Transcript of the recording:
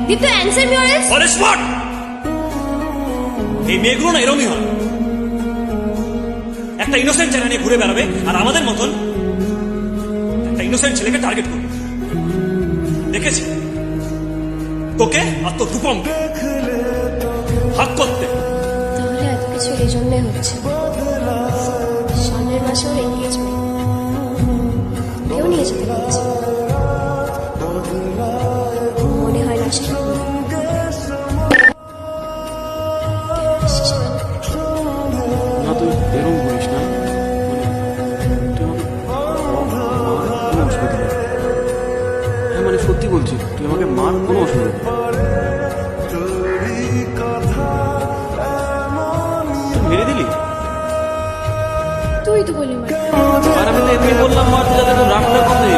Deepto answer me or else what? এই মেয়েগুলো না এরমই হয়, একটা ইনোসেন্ট ছেলে নিয়ে ঘুরে বেড়াবে আর আমাদের মতন একটা ইনোসেন্ট ছেলেকে টার্গেট করবে। দেখেছি তোকে আর তোর রূপমকে হাত করতে। তাহলে এত কিছু এই জন্যই হচ্ছে। সামনের মাসে ওর এনগেজমেন্ট, কেউ নিয়ে যেতে পারছে মনে হয় না সেটা না তুই এরকম করিস না, তুই আমাকে কোনো অসুবিধা নেই। হ্যাঁ মানে সত্যি বলছি, তুই আমাকে মার, কোনো অসুবিধা নেই। তুই মেরে দিলি? তুই তো বলি মার। আর আমি তো এমনি বললাম মার, যাতে তোর রাগটা কমে।